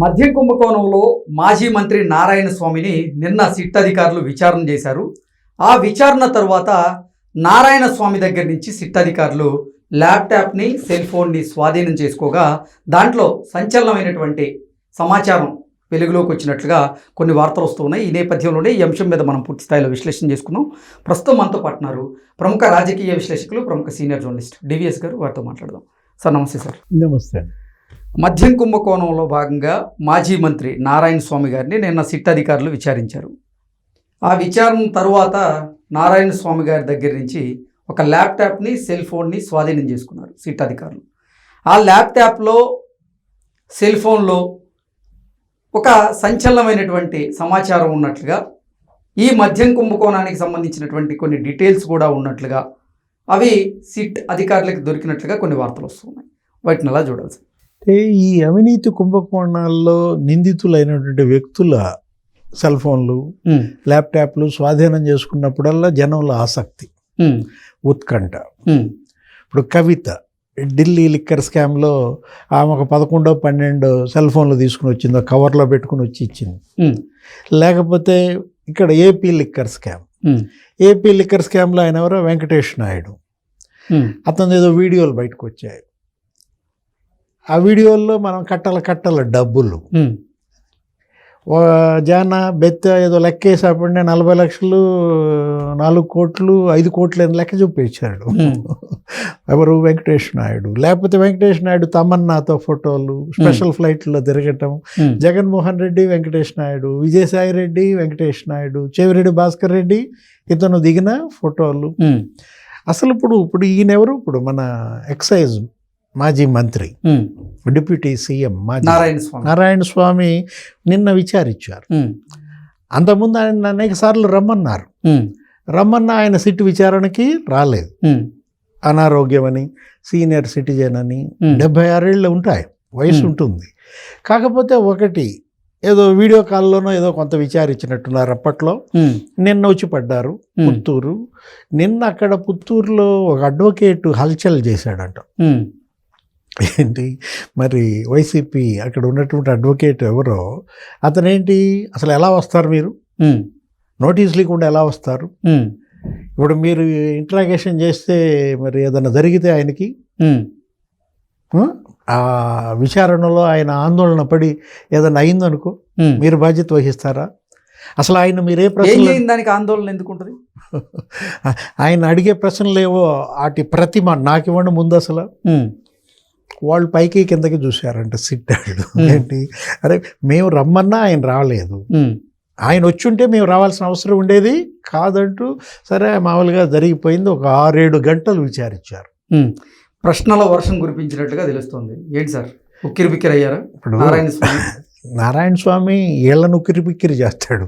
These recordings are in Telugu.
మద్యం కుంభకోణంలో మాజీ మంత్రి నారాయణ స్వామిని నిన్న సిట్ అధికారులు విచారణ చేశారు. ఆ విచారణ తర్వాత నారాయణ స్వామి దగ్గర నుంచి సిట్ అధికారులు ల్యాప్టాప్ని, సెల్ ఫోన్ని స్వాధీనం చేసుకోగా దాంట్లో సంచలనమైనటువంటి సమాచారం వెలుగులోకి వచ్చినట్లుగా కొన్ని వార్తలు వస్తూ ఉన్నాయి. ఈ నేపథ్యంలోనే ఈ అంశం మీద మనం పూర్తి స్థాయిలో విశ్లేషణ చేసుకున్నాం. ప్రస్తుతం మనతో పాటున్నారు ప్రముఖ రాజకీయ విశ్లేషకులు, ప్రముఖ సీనియర్ జర్నలిస్ట్ డివిఎస్ గారు. వారితో మాట్లాడదాం. సార్ నమస్తే. సార్ నమస్తే. మద్యం కుంభకోణంలో భాగంగా మాజీ మంత్రి నారాయణ స్వామి గారిని నిన్న సిట్ అధికారులు విచారించారు. ఆ విచారణ తరువాత నారాయణ స్వామి గారి దగ్గర నుంచి ఒక ల్యాప్టాప్ని, సెల్ ఫోన్ని స్వాధీనం చేసుకున్నారు సిట్ అధికారులు. ఆ ల్యాప్టాప్లో, సెల్ ఫోన్లో ఒక సంచలనమైనటువంటి సమాచారం ఉన్నట్లుగా, ఈ మద్యం కుంభకోణానికి సంబంధించినటువంటి కొన్ని డీటెయిల్స్ కూడా ఉన్నట్లుగా, అవి సిట్ అధికారులకు దొరికినట్లుగా కొన్ని వార్తలు వస్తున్నాయి. వాటిని ఎలా చూడాల్సి? ఈ అవినీతి కుంభకోణాల్లో నిందితులైనటువంటి వ్యక్తుల సెల్ ఫోన్లు, ల్యాప్టాప్లు స్వాధీనం చేసుకున్నప్పుడల్లా జనంలో ఆసక్తి, ఉత్కంఠ. ఇప్పుడు కవిత ఢిల్లీ లిక్కర్ స్కామ్లో ఆమె ఒక 11-12 సెల్ ఫోన్లు తీసుకుని వచ్చింది, కవర్లో పెట్టుకుని వచ్చి ఇచ్చింది. లేకపోతే ఇక్కడ ఏపీ లిక్కర్ స్కామ్లో ఆయన ఎవరో వెంకటేష్ నాయుడు, అతను ఏదో వీడియోలు బయటకు వచ్చాయి. ఆ వీడియోల్లో మనం కట్టల డబ్బులు, జానా బెత్త ఏదో లెక్కేసేపండి 40 లక్షలు, 4 కోట్లు, 5 కోట్లు అని లెక్క చూపించాడు ఎవరు? వెంకటేష్ నాయుడు. లేకపోతే వెంకటేష్ నాయుడు తమన్నాతో ఫోటోలు, స్పెషల్ ఫ్లైట్లో తిరగటం, జగన్మోహన్ రెడ్డి వెంకటేష్ నాయుడు, విజయసాయి రెడ్డి వెంకటేష్ నాయుడు, చెవిరెడ్డి భాస్కర్ రెడ్డి ఇతను దిగిన ఫోటోలు. అసలు ఇప్పుడు ఈయనెవరు? ఇప్పుడు మన ఎక్సైజ్ మాజీ మంత్రి, డిప్యూటీ సీఎం నారాయణ స్వామి నిన్న విచారించారు. అంతకుముందు ఆయన అనేక సార్లు రమ్మన్నా ఆయన సిట్ విచారణకి రాలేదు. అనారోగ్యమని, సీనియర్ సిటిజన్ అని, 76 ఏళ్ళు ఉంటాయి వయసు ఉంటుంది. కాకపోతే ఒకటి ఏదో వీడియో కాల్లోనో ఏదో కొంత విచారించినట్టున్నారు అప్పట్లో. నిన్న వచ్చి పడ్డారు పుత్తూరు. నిన్న అక్కడ పుత్తూరులో ఒక అడ్వకేట్ హల్చల్ చేశాడంట. ఏంటి మరి వైసీపీ అక్కడ ఉన్నటువంటి అడ్వకేట్ ఎవరో అతనేంటి, అసలు ఎలా వస్తారు మీరు, నోటీస్ లేకుండా ఎలా వస్తారు? ఇప్పుడు మీరు ఇంట్రాగేషన్ చేస్తే మరి ఏదైనా జరిగితే ఆయనకి ఆ విచారణలో ఆయన ఆందోళన పడి ఏదైనా అయిందనుకో, మీరు బాధ్యత వహిస్తారా? అసలు ఆయన మీరే ప్రశ్న, దానికి ఆందోళన ఎందుకు ఉంటుంది? ఆయన అడిగే ప్రశ్నలు ఏవో వాటి ప్రతిమ నాకు ఇవ్వండి ముందు. అసలు వాళ్ళు పైకి కిందకి చూశారంట సిట్టాడు. ఏంటి, అరే మేము రమ్మన్నా ఆయన రాలేదు, ఆయన వచ్చుంటే మేము రావాల్సిన అవసరం ఉండేది కాదంటూ సరే మామూలుగా జరిగిపోయింది. ఒక 6-7 గంటలు విచారించారు. ప్రశ్నల వర్షం కురిపించినట్టుగా తెలుస్తుంది. ఏంటి సార్, ఉక్కిరి బిక్కిరి అయ్యారా? ఇప్పుడు నారాయణ స్వామి ఏళ్లను ఉక్కిరి చేస్తాడు.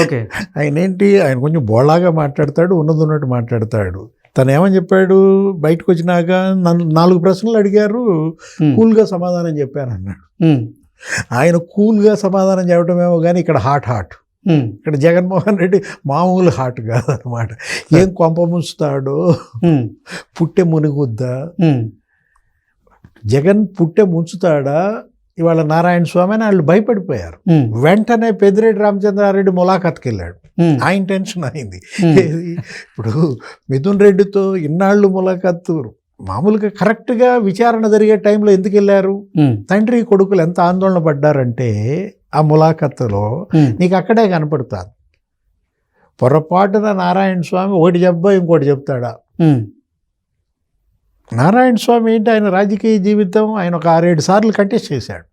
ఓకే, ఆయన ఏంటి, ఆయన కొంచెం బోళాగా మాట్లాడతాడు, ఉన్నట్టు మాట్లాడతాడు. తను ఏమని చెప్పాడు, బయటకు వచ్చినాక 4 ప్రశ్నలు అడిగారు, కూల్గా సమాధానం చెప్పాను అన్నాడు. ఆయన కూల్గా సమాధానం చెప్పడమేమో కానీ ఇక్కడ హాట్. ఇక్కడ జగన్మోహన్ రెడ్డి మామూలు హాట్ కాదనమాట. ఏం కొంప ముంచుతాడో, పుట్టె మునుగుద్దా, జగన్ పుట్టె ముంచుతాడా ఇవాళ నారాయణ స్వామి అని వాళ్ళు భయపడిపోయారు. వెంటనే పెద్దిరెడ్డి రామచంద్రారెడ్డి ములాఖత్కి వెళ్ళాడు. ఆయన టెన్షన్ అయింది. ఇప్పుడు మిథున్ రెడ్డితో ఇన్నాళ్ళు ములాఖత్తు మామూలుగా కరెక్ట్గా విచారణ జరిగే టైంలో ఎందుకు వెళ్ళారు? తండ్రి కొడుకులు ఎంత ఆందోళన పడ్డారంటే ఆ ములాఖత్తులో నీకు అక్కడే కనపడుతుంది. పొరపాటున నారాయణ స్వామి ఒకటి చెప్పా ఇంకోటి చెప్తాడా? నారాయణ స్వామి ఏంటి, ఆయన రాజకీయ జీవితం ఆయన ఒక 6-7 సార్లు కంటెస్ట్ చేశాడు.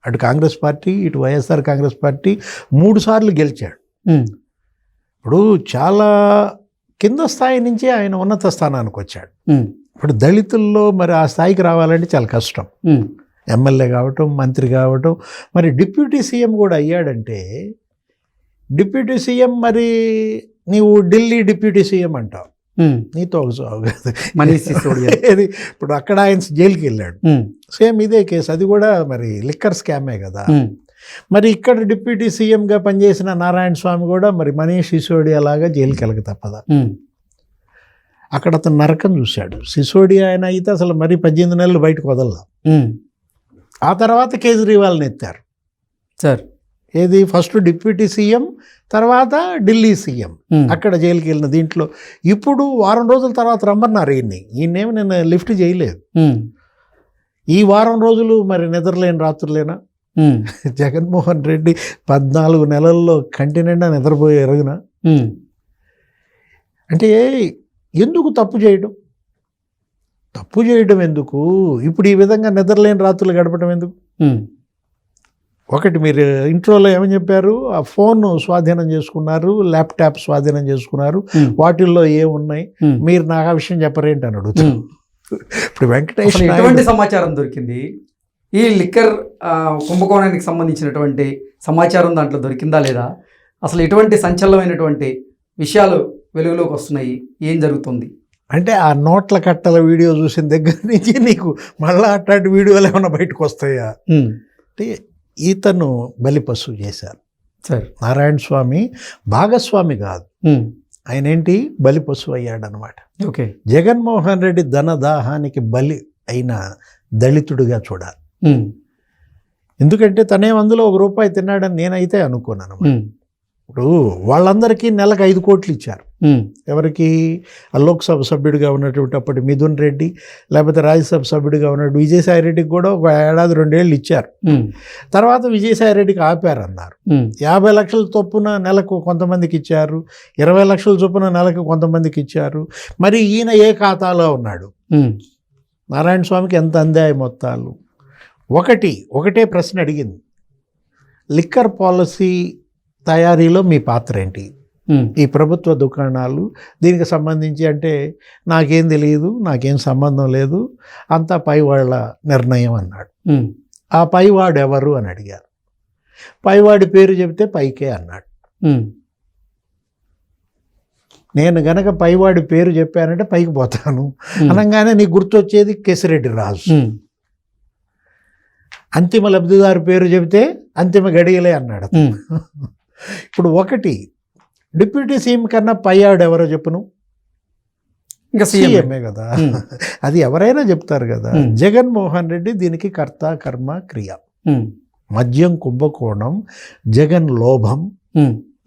అటు కాంగ్రెస్ పార్టీ, ఇటు వైఎస్ఆర్ కాంగ్రెస్ పార్టీ 3 సార్లు గెలిచాడు. ఇప్పుడు చాలా కింద స్థాయి నుంచి ఆయన ఉన్నత స్థానానికి వచ్చాడు. ఇప్పుడు దళితుల్లో మరి ఆ స్థాయికి రావాలంటే చాలా కష్టం. ఎమ్మెల్యే కావటం, మంత్రి కావటం, మరి డిప్యూటీ సీఎం కూడా అయ్యాడంటే, డిప్యూటీ సీఎం మరి నీవు ఢిల్లీ డిప్యూటీ సీఎం అంటావు, నీతో ఒక సాగు కాదు మనీష్ సిసోడియా. ఇప్పుడు అక్కడ ఆయన జైలుకి వెళ్ళాడు. సేమ్ ఇదే కేసు, అది కూడా మరి లిక్కర్ స్కామే కదా. మరి ఇక్కడ డిప్యూటీ సీఎంగా పనిచేసిన నారాయణ స్వామి కూడా మరి మనీష్ సిసోడియా లాగా జైలుకి వెళ్ళక తప్పదా? అక్కడ అతను నరకం చూశాడు. సిసోడియా ఆయన అయితే అసలు మరి 18 నెలలు బయటకు వదలలా. ఆ తర్వాత కేజ్రీవాల్ని ఎత్తారు. సార్. ఏది ఫస్ట్ డిప్యూటీ సీఎం, తర్వాత ఢిల్లీ సీఎం, అక్కడ జైలుకి వెళ్ళిన దీంట్లో. ఇప్పుడు వారం రోజుల తర్వాత రమ్మన్నారు ఈయన్నేమి నేను లిఫ్ట్ చేయలేదు. ఈ వారం రోజులు మరి నిద్రలేని రాత్రులేనా? జగన్మోహన్ రెడ్డి 14 నెలల్లో కంటి నిండా నిద్రపోయే ఎరుగున. అంటే ఎందుకు తప్పు చేయడం? తప్పు చేయడం ఎందుకు? ఇప్పుడు ఈ విధంగా నిద్రలేని రాత్రులు గడపడం ఎందుకు? ఒకటి మీరు ఇంట్రోలో ఏమని చెప్పారు? ఆ ఫోన్ స్వాధీనం చేసుకున్నారు, ల్యాప్టాప్ స్వాధీనం చేసుకున్నారు, వాటిల్లో ఏమున్నాయి, మీరు నాకు ఆ విషయం చెప్పరేంటి అని అడుగుతాను. ఇప్పుడు వెంకటేష్ ఎటువంటి సమాచారం దొరికింది? ఈ లిక్కర్ కుంభకోణానికి సంబంధించినటువంటి సమాచారం దాంట్లో దొరికిందా లేదా? అసలు ఎటువంటి సంచలనమైనటువంటి విషయాలు వెలుగులోకి వస్తున్నాయి? ఏం జరుగుతుంది? అంటే ఆ నోట్ల కట్టల వీడియో చూసిన దగ్గర నుంచి నీకు మళ్ళీ అట్లాంటి వీడియోలు ఏమైనా బయటకు వస్తాయా? అంటే ఈతను బలిపశు చేశారు సార్. నారాయణ స్వామి భాగస్వామి కాదు, ఆయన ఏంటి బలిపశు అయ్యాడనమాట. ఓకే. జగన్మోహన్ రెడ్డి ధనదాహానికి బలి అయిన దళితుడిగా చూడాలి. ఎందుకంటే తనేం అందులో ₹1 తిన్నాడని నేనైతే అనుకున్నాను. ఇప్పుడు వాళ్ళందరికీ నెలకు 5 కోట్లు ఇచ్చారు. ఎవరికి? లోక్సభ సభ్యుడిగా ఉన్నటువంటి అప్పటి మిథున్ రెడ్డి, లేకపోతే రాజ్యసభ సభ్యుడిగా ఉన్నట్టు విజయసాయి రెడ్డికి కూడా 1 ఏడాది 2 ఏళ్ళు ఇచ్చారు. తర్వాత విజయసాయి రెడ్డికి ఆపారన్నారు. 50 లక్షల చొప్పున నెలకు కొంతమందికి ఇచ్చారు, 20 లక్షల చొప్పున నెలకు కొంతమందికి ఇచ్చారు. మరి ఈయన ఏ ఖాతాలో ఉన్నాడు? నారాయణ స్వామికి ఎంత అందాయి మొత్తాలు? ఒకటే ప్రశ్న అడిగింది, లిక్కర్ పాలసీ తయారీలో మీ పాత్ర ఏంటి? ఈ ప్రభుత్వ దుకాణాలు దీనికి సంబంధించి అంటే నాకేం తెలియదు, నాకేం సంబంధం లేదు, అంతా పైవాళ్ళ నిర్ణయం అన్నాడు. ఆ పైవాడు ఎవరు అని అడిగారు. పైవాడి పేరు చెబితే పైకే అన్నాడు. నేను గనక పైవాడి పేరు చెప్పానంటే పైకి పోతాను అనగానే నీకు గుర్తొచ్చేది కేసిరెడ్డి రాజు. అంతిమ లబ్ధిదారు పేరు చెబితే అంతిమ గడియలే అన్నాడు. ఇప్పుడు డిప్యూటీ సీఎం కన్నా పైవాడు ఎవరో చెప్పును? ఇంకా సీఎంఏ కదా, అది ఎవరైనా చెప్తారు కదా. జగన్మోహన్ రెడ్డి దీనికి కర్త కర్మ క్రియ. మద్యం కుంభకోణం, జగన్ లోభం,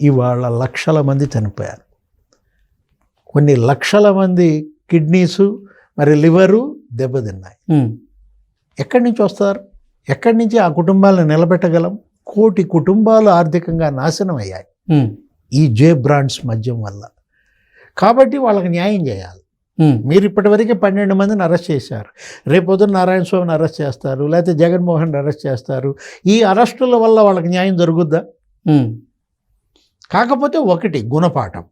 ఇవాళ లక్షల మంది చనిపోయారు. కొన్ని లక్షల మంది కిడ్నీసు మరి లివరు దెబ్బతిన్నాయి. ఎక్కడి నుంచి వస్తారు? ఎక్కడి నుంచి ఆ కుటుంబాలను నిలబెట్టగలం? 1 కోటి కుటుంబాలు ఆర్థికంగా నాశనం అయ్యాయి ఈ జే బ్రాండ్స్ మద్యం వల్ల. కాబట్టి వాళ్ళకి న్యాయం చేయాలి. మీరు ఇప్పటివరకు 12 మందిని అరెస్ట్ చేశారు, రేపొద్దున నారాయణ స్వామిని అరెస్ట్ చేస్తారు, లేకపోతే జగన్మోహన్ అరెస్ట్ చేస్తారు. ఈ అరెస్టుల వల్ల వాళ్ళకి న్యాయం జరుగుద్దా? కాకపోతే గుణపాఠం,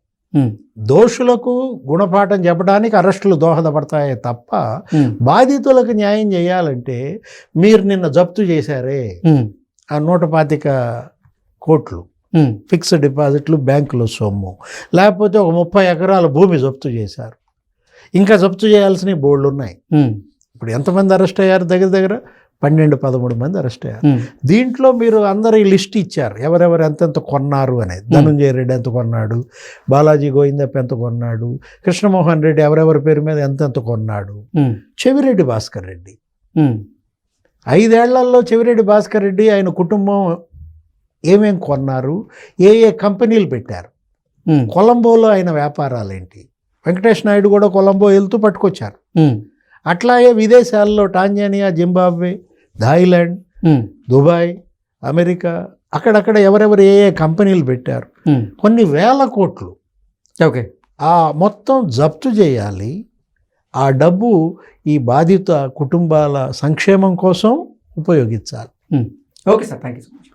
దోషులకు గుణపాఠం చెప్పడానికి అరెస్టులు దోహదపడతాయే తప్ప బాధితులకు న్యాయం చేయాలంటే మీరు నిన్న జప్తు చేశారే ఆ 125 కోట్లు ఫిక్స్డ్ డిపాజిట్లు, బ్యాంకులో సొమ్ము, లేకపోతే 30 ఎకరాల భూమి జప్తు చేశారు, ఇంకా జప్తు చేయాల్సినవి బోర్డులు ఉన్నాయి. ఇప్పుడు ఎంతమంది అరెస్ట్ అయ్యారు? దగ్గర 12-13 మంది అరెస్ట్ అయ్యారు. దీంట్లో మీరు అందరి లిస్ట్ ఇచ్చారు, ఎవరెవరు ఎంతెంత కొన్నారు అనేది. ధనంజయ రెడ్డి ఎంత కొన్నాడు, బాలాజీ గోవిందప్ప ఎంత కొన్నాడు, కృష్ణమోహన్ రెడ్డి ఎవరెవరి పేరు మీద ఎంతెంత కొన్నాడు, చెవిరెడ్డి భాస్కర్ రెడ్డి 5 ఏళ్లలో చెవిరెడ్డి భాస్కర్ రెడ్డి ఆయన కుటుంబం ఏమేం కొన్నారు, ఏ కంపెనీలు పెట్టారు, కొలంబోలో ఆయన వ్యాపారాలేంటి. వెంకటేష్ నాయుడు కూడా కొలంబో వెళ్తూ పట్టుకొచ్చారు. అట్లాగే విదేశాల్లో Tanzania, Zimbabwe, Thailand, Dubai, America అక్కడక్కడ ఎవరెవరు ఏ కంపెనీలు పెట్టారు, కొన్ని వేల కోట్లు. ఓకే. ఆ మొత్తం జప్తు చేయాలి. ఆ డబ్బు ఈ బాధిత కుటుంబాల సంక్షేమం కోసం ఉపయోగించాలి. Okay sir, thank you so much.